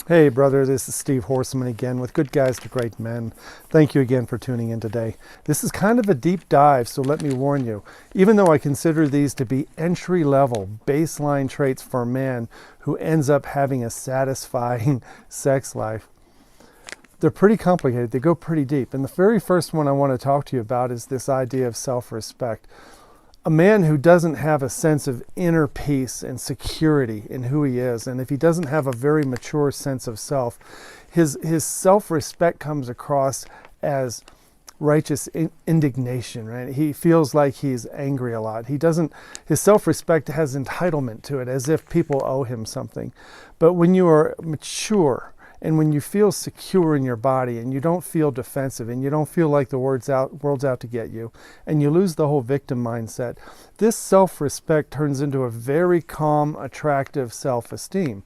Hey, brother, this is Steve Horseman again with Good Guys to Great Men. Thank you again for tuning in today. This is kind of a deep dive, so let me warn you. Even though I consider these to be entry-level, baseline traits for a man who ends up having a satisfying sex life, they're pretty complicated. They go pretty deep. And the very first one I want to talk to you about is this idea of self-respect. A man who doesn't have a sense of inner peace and security in who he is, and if he doesn't have a very mature sense of self, his self-respect comes across as righteous indignation, right? He feels like he's angry a lot. His self-respect has entitlement to it, as if people owe him something. But when you are mature, and when you feel secure in your body and you don't feel defensive and you don't feel like the world's out to get you, and you lose the whole victim mindset, this self-respect turns into a very calm, attractive self-esteem.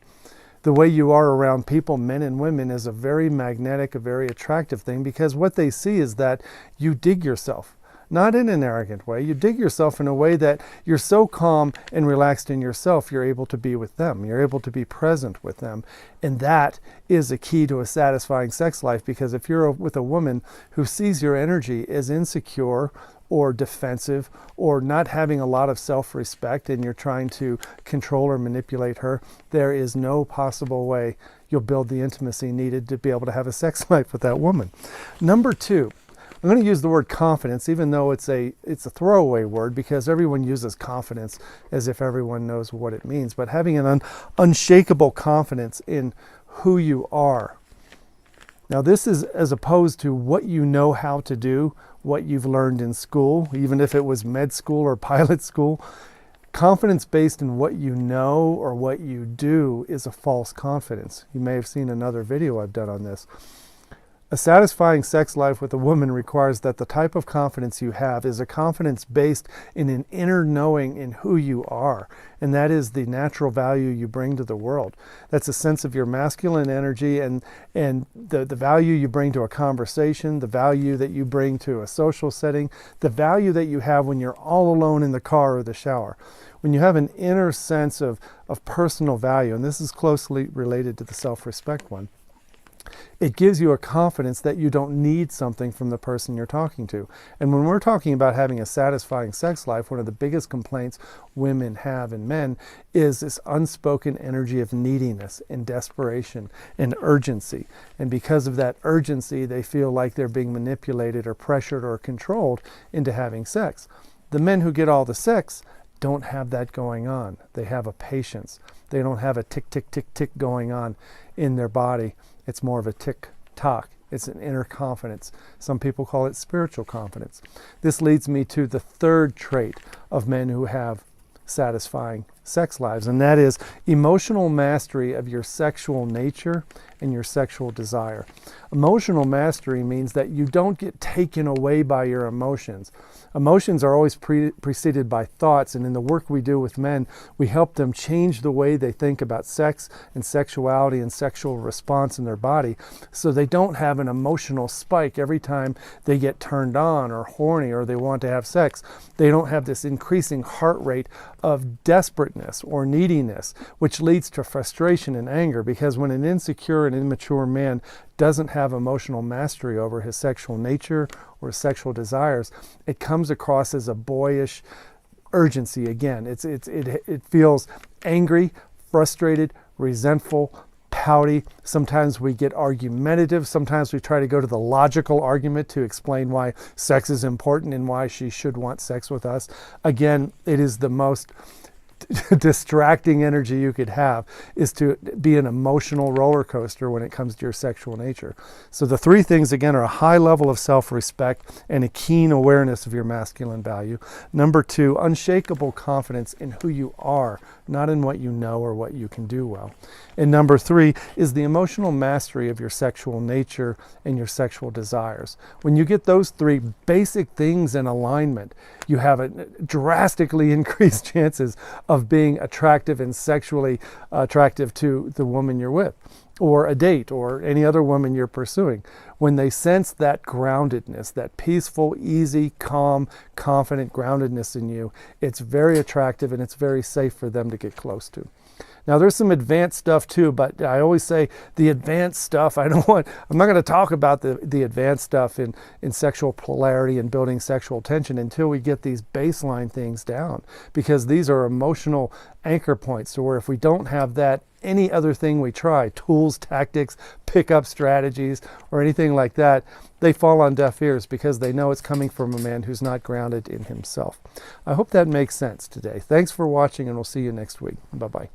The way you are around people, men and women, is a very magnetic, a very attractive thing, because what they see is that you dig yourself. Not in an arrogant way. You dig yourself in a way that you're so calm and relaxed in yourself, you're able to be with them. You're able to be present with them. And that is a key to a satisfying sex life, because if you're with a woman who sees your energy as insecure or defensive or not having a lot of self-respect, and you're trying to control or manipulate her, there is no possible way you'll build the intimacy needed to be able to have a sex life with that woman. Number two, I'm going to use the word confidence, even though it's a throwaway word, because everyone uses confidence as if everyone knows what it means. But having an unshakable confidence in who you are. Now, this is as opposed to what you know how to do, what you've learned in school, even if it was med school or pilot school. Confidence based in what you know or what you do is a false confidence. You may have seen another video I've done on this. A satisfying sex life with a woman requires that the type of confidence you have is a confidence based in an inner knowing in who you are, and that is the natural value you bring to the world. That's a sense of your masculine energy and the value you bring to a conversation, the value that you bring to a social setting, the value that you have when you're all alone in the car or the shower. When you have an inner sense of personal value, and this is closely related to the self-respect one, it gives you a confidence that you don't need something from the person you're talking to. And when we're talking about having a satisfying sex life, one of the biggest complaints women have and men is this unspoken energy of neediness and desperation and urgency. And because of that urgency, they feel like they're being manipulated or pressured or controlled into having sex. The men who get all the sex don't have that going on. They have a patience. They don't have a tick, tick, tick, tick going on in their body. It's more of a tick-tock. It's an inner confidence. Some people call it spiritual confidence. This leads me to the third trait of men who have satisfying sex lives, and that is emotional mastery of your sexual nature and your sexual desire. Emotional mastery means that you don't get taken away by your emotions. Emotions are always preceded by thoughts, and in the work we do with men, we help them change the way they think about sex and sexuality and sexual response in their body, so they don't have an emotional spike every time they get turned on or horny or they want to have sex. They don't have this increasing heart rate of desperateness or neediness, which leads to frustration and anger, because when an insecure and immature man doesn't have emotional mastery over his sexual nature or sexual desires, it comes across as a boyish urgency again. It feels angry, frustrated, resentful, pouty. Sometimes we get argumentative. Sometimes we try to go to the logical argument to explain why sex is important and why she should want sex with us. Again, it is the most distracting energy you could have, is to be an emotional roller coaster when it comes to your sexual nature. So the three things, again, are a high level of self-respect and a keen awareness of your masculine value. Number two, unshakable confidence in who you are, not in what you know or what you can do well. And number three is the emotional mastery of your sexual nature and your sexual desires. When you get those three basic things in alignment, you have a drastically increased chances of being attractive and sexually attractive to the woman you're with, or a date, or any other woman you're pursuing. When they sense that groundedness, that peaceful, easy, calm, confident groundedness in you, it's very attractive and it's very safe for them to get close to. Now there's some advanced stuff too, but I always say the advanced stuff, I'm not going to talk about the advanced stuff in sexual polarity and building sexual tension until we get these baseline things down, because these are emotional anchor points. So where if we don't have that, any other thing we try, tools, tactics, pickup strategies, or anything like that, they fall on deaf ears because they know it's coming from a man who's not grounded in himself. I hope that makes sense today. Thanks for watching, and we'll see you next week. Bye-bye.